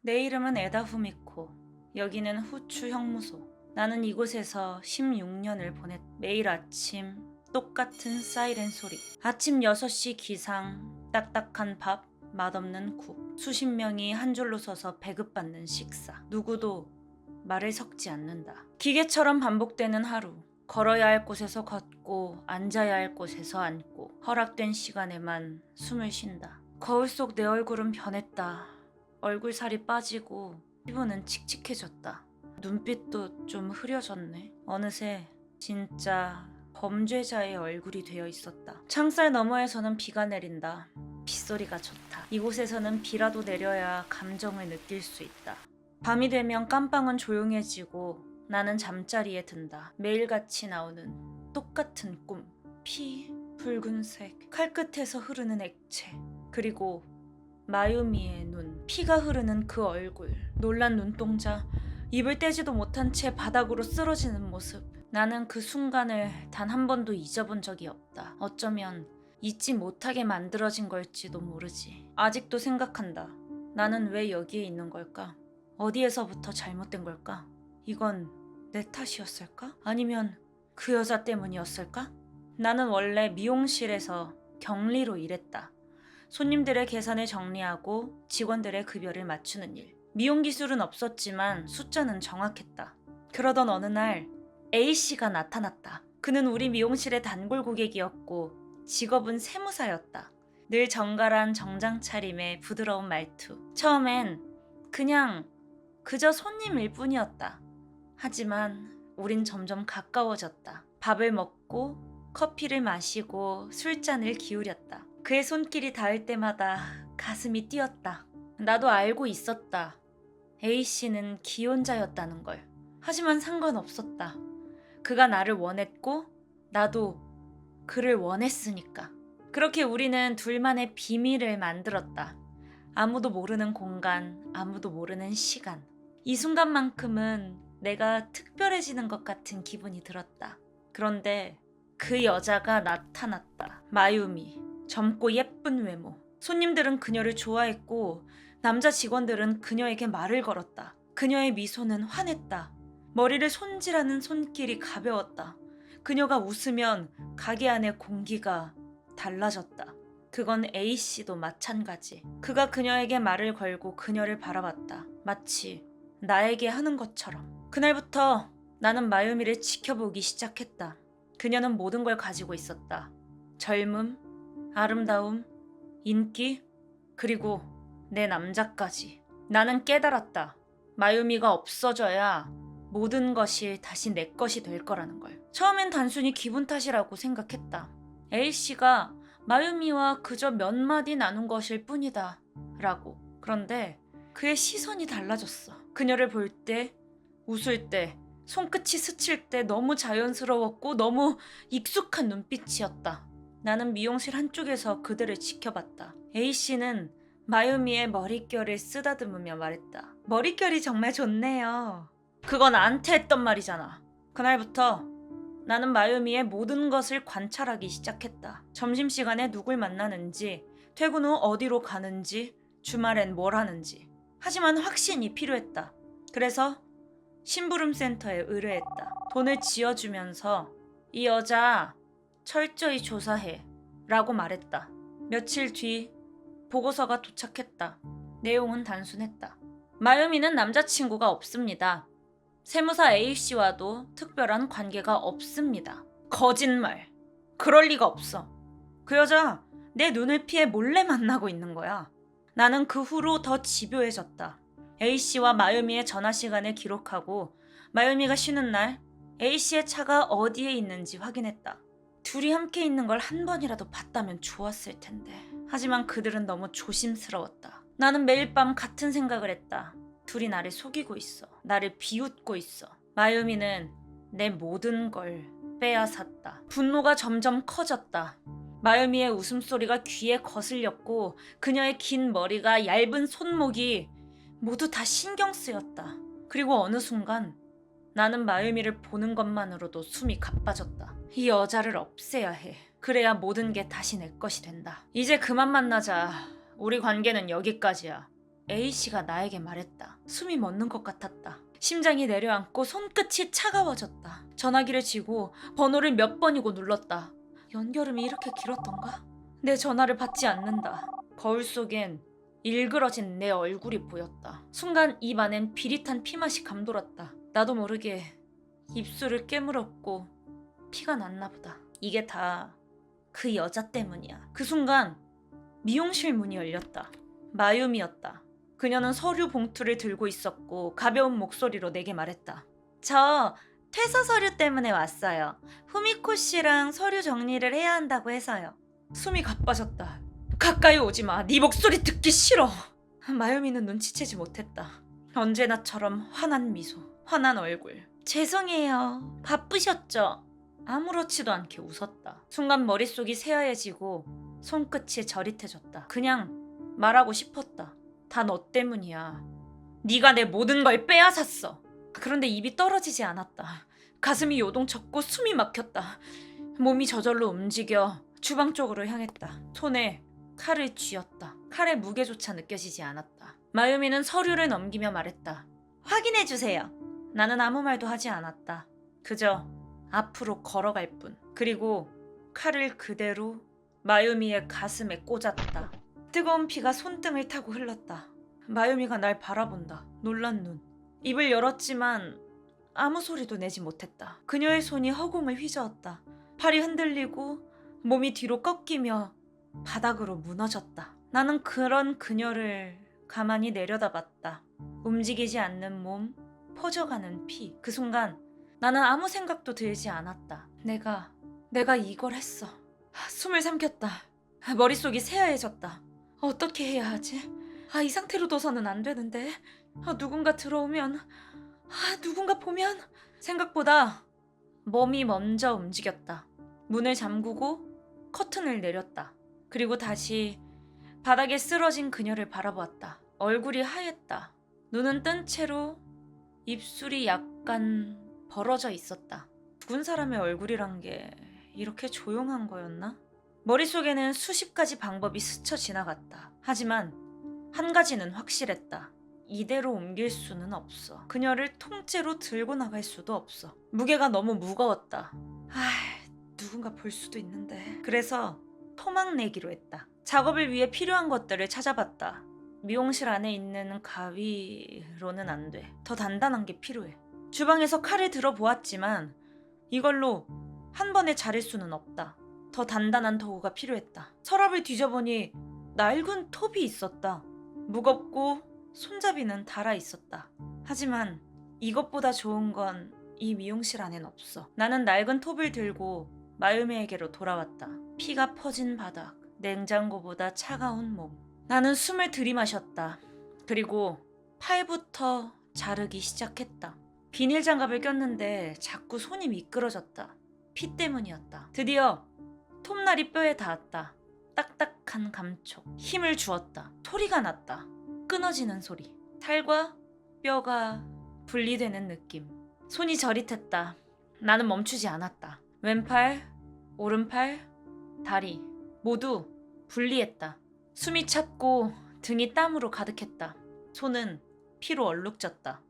내 이름은 에다 후미코. 여기는 후추 형무소. 나는 이곳에서 16년을 보냈. 매일 아침 똑같은 사이렌 소리. 아침 6시 기상, 딱딱한 밥, 맛없는 국. 수십 명이 한 줄로 서서 배급받는 식사. 누구도 말을 섞지 않는다. 기계처럼 반복되는 하루. 걸어야 할 곳에서 걷고 앉아야 할 곳에서 앉고 허락된 시간에만 숨을 쉰다. 거울 속 내 얼굴은 변했다. 얼굴살이 빠지고 피부는 칙칙해졌다. 눈빛도 좀 흐려졌네. 어느새 진짜 범죄자의 얼굴이 되어 있었다. 창살 너머에서는 비가 내린다. 빗소리가 좋다. 이곳에서는 비라도 내려야 감정을 느낄 수 있다. 밤이 되면 깜빵은 조용해지고 나는 잠자리에 든다. 매일같이 나오는 똑같은 꿈. 피, 붉은색, 칼끝에서 흐르는 액체, 그리고 마유미의 눈, 피가 흐르는 그 얼굴, 놀란 눈동자, 입을 떼지도 못한 채 바닥으로 쓰러지는 모습. 나는 그 순간을 단 한 번도 잊어본 적이 없다. 어쩌면 잊지 못하게 만들어진 걸지도 모르지. 아직도 생각한다. 나는 왜 여기에 있는 걸까? 어디에서부터 잘못된 걸까? 이건 내 탓이었을까? 아니면 그 여자 때문이었을까? 나는 원래 미용실에서 경리로 일했다. 손님들의 계산을 정리하고 직원들의 급여를 맞추는 일. 미용 기술은 없었지만 숫자는 정확했다. 그러던 어느 날 A씨가 나타났다. 그는 우리 미용실의 단골 고객이었고 직업은 세무사였다. 늘 정갈한 정장 차림에 부드러운 말투. 처음엔 그냥 그저 손님일 뿐이었다. 하지만 우린 점점 가까워졌다. 밥을 먹고 커피를 마시고 술잔을 기울였다. 그의 손길이 닿을 때마다 가슴이 뛰었다. 나도 알고 있었다. A씨는 기혼자였다는 걸. 하지만 상관없었다. 그가 나를 원했고 나도 그를 원했으니까. 그렇게 우리는 둘만의 비밀을 만들었다. 아무도 모르는 공간, 아무도 모르는 시간. 이 순간만큼은 내가 특별해지는 것 같은 기분이 들었다. 그런데 그 여자가 나타났다. 마유미. 젊고 예쁜 외모. 손님들은 그녀를 좋아했고 남자 직원들은 그녀에게 말을 걸었다. 그녀의 미소는 환했다. 머리를 손질하는 손길이 가벼웠다. 그녀가 웃으면 가게 안의 공기가 달라졌다. 그건 A씨도 마찬가지. 그가 그녀에게 말을 걸고 그녀를 바라봤다. 마치 나에게 하는 것처럼. 그날부터 나는 마유미를 지켜보기 시작했다. 그녀는 모든 걸 가지고 있었다. 젊음, 아름다움, 인기, 그리고 내 남자까지. 나는 깨달았다. 마유미가 없어져야 모든 것이 다시 내 것이 될 거라는 걸. 처음엔 단순히 기분 탓이라고 생각했다. A씨가 마유미와 그저 몇 마디 나눈 것일 뿐이다 라고. 그런데 그의 시선이 달라졌어. 그녀를 볼 때, 웃을 때, 손끝이 스칠 때 너무 자연스러웠고 너무 익숙한 눈빛이었다. 나는 미용실 한쪽에서 그들을 지켜봤다. A씨는 마유미의 머릿결을 쓰다듬으며 말했다. 머릿결이 정말 좋네요. 그건 나한테 했던 말이잖아. 그날부터 나는 마유미의 모든 것을 관찰하기 시작했다. 점심시간에 누굴 만나는지, 퇴근 후 어디로 가는지, 주말엔 뭘 하는지. 하지만 확신이 필요했다. 그래서 심부름센터에 의뢰했다. 돈을 지어주면서 이 여자 철저히 조사해 라고 말했다. 며칠 뒤 보고서가 도착했다. 내용은 단순했다. 마유미는 남자친구가 없습니다. 세무사 A씨와도 특별한 관계가 없습니다. 거짓말. 그럴 리가 없어. 그 여자 내 눈을 피해 몰래 만나고 있는 거야. 나는 그 후로 더 집요해졌다. A씨와 마유미의 전화 시간을 기록하고 마유미가 쉬는 날 A씨의 차가 어디에 있는지 확인했다. 둘이 함께 있는 걸 한 번이라도 봤다면 좋았을 텐데. 하지만 그들은 너무 조심스러웠다. 나는 매일 밤 같은 생각을 했다. 둘이 나를 속이고 있어. 나를 비웃고 있어. 마유미는 내 모든 걸 빼앗았다. 분노가 점점 커졌다. 마유미의 웃음소리가 귀에 거슬렸고 그녀의 긴 머리가 얇은 손목이 모두 다 신경 쓰였다. 그리고 어느 순간 나는 마유미를 보는 것만으로도 숨이 가빠졌다. 이 여자를 없애야 해. 그래야 모든 게 다시 내 것이 된다. 이제 그만 만나자. 우리 관계는 여기까지야. A씨가 나에게 말했다. 숨이 멎는 것 같았다. 심장이 내려앉고 손끝이 차가워졌다. 전화기를 쥐고 번호를 몇 번이고 눌렀다. 연결음이 이렇게 길었던가? 내 전화를 받지 않는다. 거울 속엔 일그러진 내 얼굴이 보였다. 순간 입 안엔 비릿한 피맛이 감돌았다. 나도 모르게 입술을 깨물었고 피가 났나 보다. 이게 다 그 여자 때문이야. 그 순간 미용실 문이 열렸다. 마유미였다. 그녀는 서류 봉투를 들고 있었고 가벼운 목소리로 내게 말했다. 저 퇴사 서류 때문에 왔어요. 후미코 씨랑 서류 정리를 해야 한다고 해서요. 숨이 가빠졌다. 가까이 오지 마. 네 목소리 듣기 싫어. 마유미는 눈치채지 못했다. 언제나처럼 환한 미소, 환한 얼굴. 죄송해요. 바쁘셨죠? 아무렇지도 않게 웃었다. 순간 머릿속이 새하얘지고 손끝이 저릿해졌다. 그냥 말하고 싶었다. 다 너 때문이야. 네가 내 모든 걸 빼앗았어. 그런데 입이 떨어지지 않았다. 가슴이 요동쳤고 숨이 막혔다. 몸이 저절로 움직여 주방 쪽으로 향했다. 손에 칼을 쥐었다. 칼의 무게조차 느껴지지 않았다. 마유미는 서류를 넘기며 말했다. 확인해주세요. 나는 아무 말도 하지 않았다. 그저 앞으로 걸어갈 뿐. 그리고 칼을 그대로 마유미의 가슴에 꽂았다. 뜨거운 피가 손등을 타고 흘렀다. 마유미가 날 바라본다. 놀란 눈. 입을 열었지만 아무 소리도 내지 못했다. 그녀의 손이 허공을 휘저었다. 팔이 흔들리고 몸이 뒤로 꺾이며 바닥으로 무너졌다. 나는 그런 그녀를 가만히 내려다봤다. 움직이지 않는 몸, 퍼져가는 피. 그 순간 나는 아무 생각도 들지 않았다. 내가 이걸 했어. 숨을 삼켰다. 머릿속이 새하얘졌다. 어떻게 해야 하지? 이 상태로 둬서는 안 되는데. 누군가 들어오면, 누군가 보면. 생각보다 몸이 먼저 움직였다. 문을 잠그고 커튼을 내렸다. 그리고 다시 바닥에 쓰러진 그녀를 바라보았다. 얼굴이 하였다. 눈은 뜬 채로 입술이 약간 벌어져 있었다. 죽은 사람의 얼굴이란 게 이렇게 조용한 거였나? 머릿속에는 수십 가지 방법이 스쳐 지나갔다. 하지만 한 가지는 확실했다. 이대로 옮길 수는 없어. 그녀를 통째로 들고 나갈 수도 없어. 무게가 너무 무거웠다. 누군가 볼 수도 있는데. 그래서 토막 내기로 했다. 작업을 위해 필요한 것들을 찾아봤다. 미용실 안에 있는 가위로는 안 돼. 더 단단한 게 필요해. 주방에서 칼을 들어보았지만 이걸로 한 번에 자를 수는 없다. 더 단단한 도구가 필요했다. 서랍을 뒤져보니 낡은 톱이 있었다. 무겁고 손잡이는 닳아 있었다. 하지만 이것보다 좋은 건 이 미용실 안엔 없어. 나는 낡은 톱을 들고 마유미에게로 돌아왔다. 피가 퍼진 바닥, 냉장고보다 차가운 몸. 나는 숨을 들이마셨다. 그리고 팔부터 자르기 시작했다. 비닐 장갑을 꼈는데 자꾸 손이 미끄러졌다. 피 때문이었다. 드디어 톱날이 뼈에 닿았다. 딱딱한 감촉. 힘을 주었다. 소리가 났다. 끊어지는 소리. 살과 뼈가 분리되는 느낌. 손이 저릿했다. 나는 멈추지 않았다. 왼팔, 오른팔, 다리 모두 분리했다. 숨이 찼고 등이 땀으로 가득했다. 손은 피로 얼룩졌다.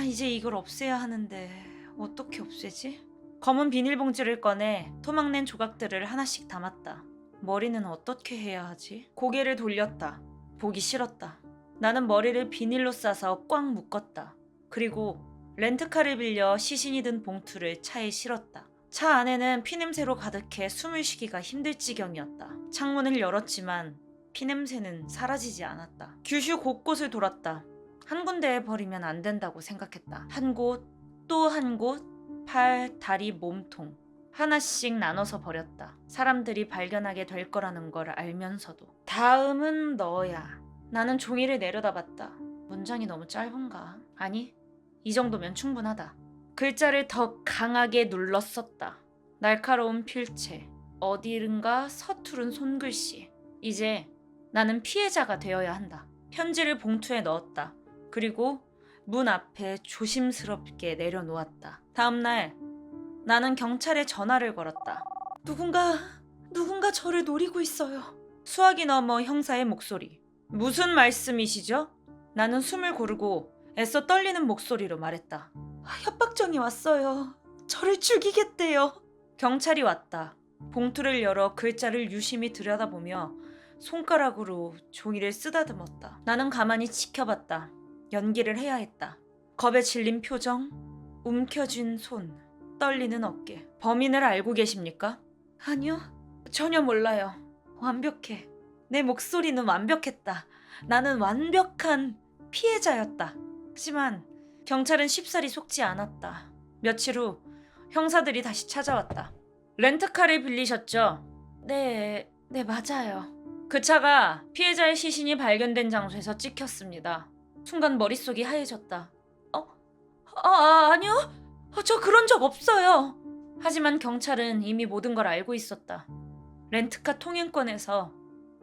이제 이걸 없애야 하는데 어떻게 없애지? 검은 비닐봉지를 꺼내 토막낸 조각들을 하나씩 담았다. 머리는 어떻게 해야 하지? 고개를 돌렸다. 보기 싫었다. 나는 머리를 비닐로 싸서 꽉 묶었다. 그리고 렌트카를 빌려 시신이 든 봉투를 차에 실었다. 차 안에는 피냄새로 가득해 숨을 쉬기가 힘들 지경이었다. 창문을 열었지만 피냄새는 사라지지 않았다. 규슈 곳곳을 돌았다. 한 군데에 버리면 안 된다고 생각했다. 한 곳, 또 한 곳, 팔, 다리, 몸통. 하나씩 나눠서 버렸다. 사람들이 발견하게 될 거라는 걸 알면서도. 다음은 너야. 나는 종이를 내려다봤다. 문장이 너무 짧은가? 아니, 이 정도면 충분하다. 글자를 더 강하게 눌러 썼다. 날카로운 필체, 어디른가 서투른 손글씨. 이제 나는 피해자가 되어야 한다. 편지를 봉투에 넣었다. 그리고 문 앞에 조심스럽게 내려놓았다. 다음날 나는 경찰에 전화를 걸었다. 누군가 저를 노리고 있어요. 수화기 너머 형사의 목소리. 무슨 말씀이시죠? 나는 숨을 고르고 애써 떨리는 목소리로 말했다. 협박정이 왔어요. 저를 죽이겠대요. 경찰이 왔다. 봉투를 열어 글자를 유심히 들여다보며 손가락으로 종이를 쓰다듬었다. 나는 가만히 지켜봤다. 연기를 해야 했다. 겁에 질린 표정, 움켜쥔 손, 떨리는 어깨. 범인을 알고 계십니까? 아니요, 전혀 몰라요. 완벽해. 내 목소리는 완벽했다. 나는 완벽한 피해자였다. 하지만 경찰은 쉽사리 속지 않았다. 며칠 후 형사들이 다시 찾아왔다. 렌트카를 빌리셨죠? 네, 맞아요. 그 차가 피해자의 시신이 발견된 장소에서 찍혔습니다. 순간 머릿속이 하얘졌다. 아니요. 저 그런 적 없어요. 하지만 경찰은 이미 모든 걸 알고 있었다. 렌트카 통행권에서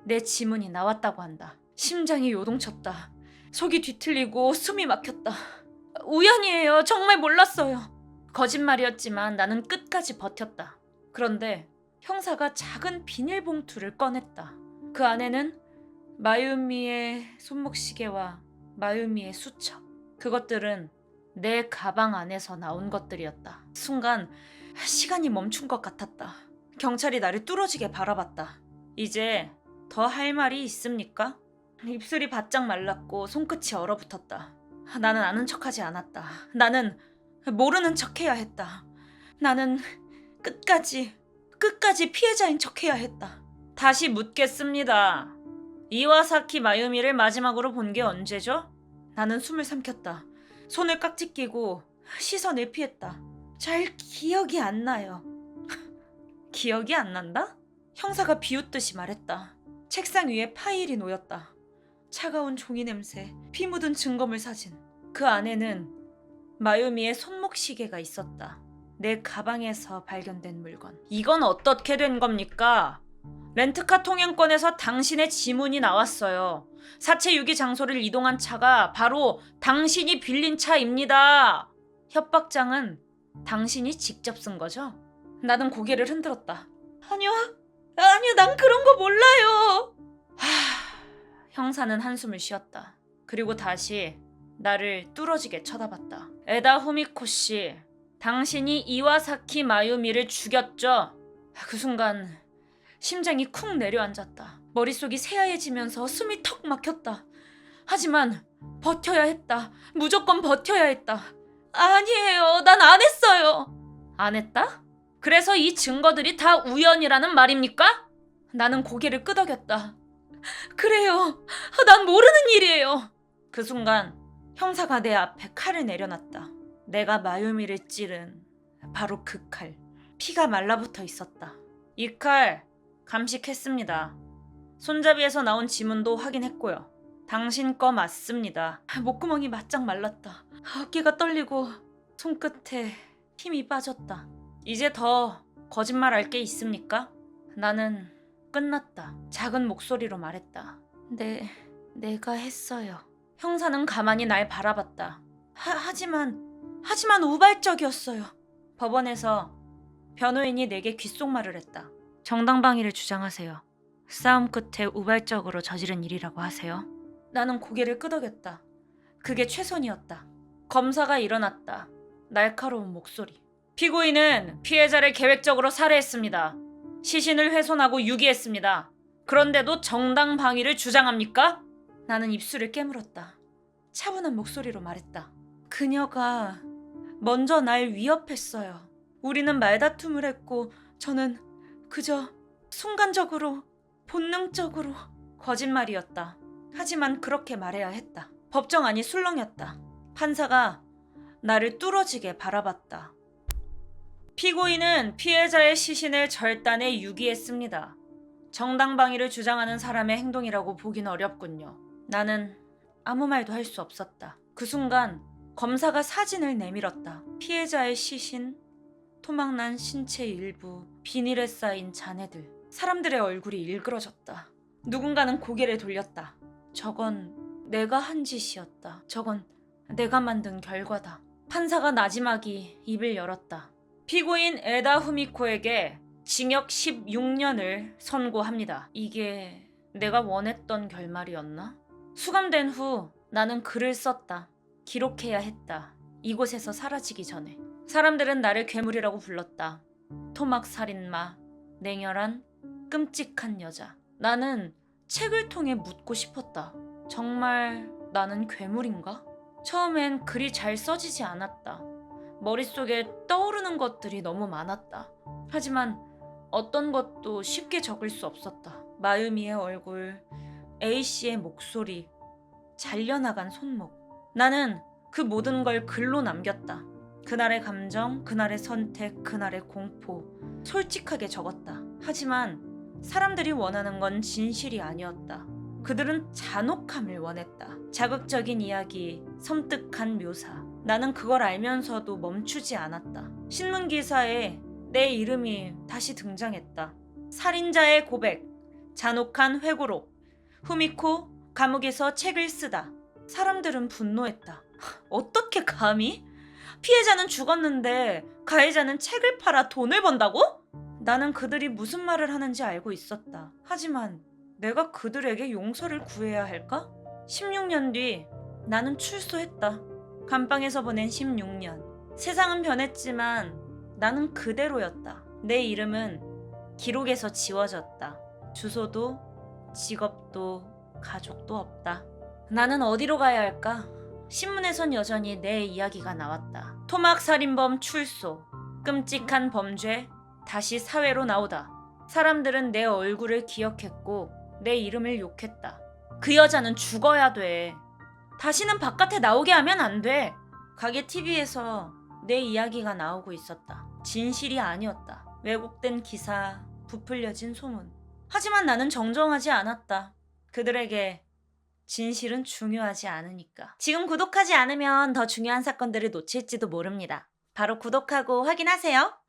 내 지문이 나왔다고 한다. 심장이 요동쳤다. 속이 뒤틀리고 숨이 막혔다. 우연이에요. 정말 몰랐어요. 거짓말이었지만 나는 끝까지 버텼다. 그런데 형사가 작은 비닐봉투를 꺼냈다. 그 안에는 마유미의 손목시계와 마유미의 수첩. 그것들은 내 가방 안에서 나온 것들이었다. 순간 시간이 멈춘 것 같았다. 경찰이 나를 뚫어지게 바라봤다. 이제 더 할 말이 있습니까? 입술이 바짝 말랐고 손끝이 얼어붙었다. 나는 아는 척하지 않았다. 나는 모르는 척해야 했다. 나는 끝까지 피해자인 척해야 했다. 다시 묻겠습니다. 이와사키 마유미를 마지막으로 본 게 언제죠? 나는 숨을 삼켰다. 손을 깍지 끼고 시선을 피했다. 잘 기억이 안 나요. 기억이 안 난다? 형사가 비웃듯이 말했다. 책상 위에 파일이 놓였다. 차가운 종이 냄새, 피 묻은 증거물 사진. 그 안에는 마유미의 손목시계가 있었다. 내 가방에서 발견된 물건. 이건 어떻게 된 겁니까? 렌트카 통행권에서 당신의 지문이 나왔어요. 사체 유기 장소를 이동한 차가 바로 당신이 빌린 차입니다. 협박장은 당신이 직접 쓴 거죠? 나는 고개를 흔들었다. 아니요, 난 그런 거 몰라요. 형사는 한숨을 쉬었다. 그리고 다시 나를 뚫어지게 쳐다봤다. 에다 후미코 씨, 당신이 이와사키 마유미를 죽였죠? 그 순간 심장이 쿵 내려앉았다. 머릿속이 새하얘지면서 숨이 턱 막혔다. 하지만 버텨야 했다. 무조건 버텨야 했다. 아니에요. 난 안 했어요. 안 했다? 그래서 이 증거들이 다 우연이라는 말입니까? 나는 고개를 끄덕였다. 그래요. 난 모르는 일이에요. 그 순간 형사가 내 앞에 칼을 내려놨다. 내가 마유미를 찌른 바로 그 칼. 피가 말라붙어 있었다. 이 칼 감식했습니다. 손잡이에서 나온 지문도 확인했고요. 당신 거 맞습니다. 목구멍이 바짝 말랐다. 어깨가 떨리고 손끝에 힘이 빠졌다. 이제 더 거짓말할 게 있습니까? 나는 끝났다. 작은 목소리로 말했다. 내가 했어요. 형사는 가만히 날 바라봤다. 하지만 우발적이었어요. 법원에서 변호인이 내게 귓속말을 했다. 정당방위를 주장하세요. 싸움 끝에 우발적으로 저지른 일이라고 하세요. 나는 고개를 끄덕였다. 그게 최선이었다. 검사가 일어났다. 날카로운 목소리. 피고인은 피해자를 계획적으로 살해했습니다. 시신을 훼손하고 유기했습니다. 그런데도 정당방위를 주장합니까? 나는 입술을 깨물었다. 차분한 목소리로 말했다. 그녀가 먼저 날 위협했어요. 우리는 말다툼을 했고 저는 그저 순간적으로 본능적으로 거짓말이었다. 하지만 그렇게 말해야 했다. 법정 안이 술렁였다. 판사가 나를 뚫어지게 바라봤다. 피고인은 피해자의 시신을 절단해 유기했습니다. 정당방위를 주장하는 사람의 행동이라고 보긴 어렵군요. 나는 아무 말도 할 수 없었다. 그 순간 검사가 사진을 내밀었다. 피해자의 시신, 토막난 신체 일부, 비닐에 쌓인 잔해들. 사람들의 얼굴이 일그러졌다. 누군가는 고개를 돌렸다. 저건 내가 한 짓이었다. 저건 내가 만든 결과다. 판사가 나지막이 입을 열었다. 피고인 에다 후미코에게 징역 16년을 선고합니다. 이게 내가 원했던 결말이었나? 수감된 후 나는 글을 썼다. 기록해야 했다. 이곳에서 사라지기 전에. 사람들은 나를 괴물이라고 불렀다. 토막 살인마, 냉혈한, 끔찍한 여자. 나는 책을 통해 묻고 싶었다. 정말 나는 괴물인가? 처음엔 글이 잘 써지지 않았다. 머릿속에 떠오르는 것들이 너무 많았다. 하지만 어떤 것도 쉽게 적을 수 없었다. 마유미의 얼굴, A씨의 목소리, 잘려나간 손목. 나는 그 모든 걸 글로 남겼다. 그날의 감정, 그날의 선택, 그날의 공포. 솔직하게 적었다. 하지만 사람들이 원하는 건 진실이 아니었다. 그들은 잔혹함을 원했다. 자극적인 이야기, 섬뜩한 묘사. 나는 그걸 알면서도 멈추지 않았다. 신문 기사에 내 이름이 다시 등장했다. 살인자의 고백, 잔혹한 회고록, 후미코 감옥에서 책을 쓰다. 사람들은 분노했다. 어떻게 감히? 피해자는 죽었는데 가해자는 책을 팔아 돈을 번다고? 나는 그들이 무슨 말을 하는지 알고 있었다. 하지만 내가 그들에게 용서를 구해야 할까? 16년 뒤 나는 출소했다. 감방에서 보낸 16년. 세상은 변했지만 나는 그대로였다. 내 이름은 기록에서 지워졌다. 주소도, 직업도, 가족도 없다. 나는 어디로 가야 할까? 신문에선 여전히 내 이야기가 나왔다. 토막 살인범 출소, 끔찍한 범죄, 다시 사회로 나오다. 사람들은 내 얼굴을 기억했고 내 이름을 욕했다. 그 여자는 죽어야 돼. 다시는 바깥에 나오게 하면 안 돼. 가게 TV에서 내 이야기가 나오고 있었다. 진실이 아니었다. 왜곡된 기사, 부풀려진 소문. 하지만 나는 정정하지 않았다. 그들에게 진실은 중요하지 않으니까. 지금 구독하지 않으면 더 중요한 사건들을 놓칠지도 모릅니다. 바로 구독하고 확인하세요.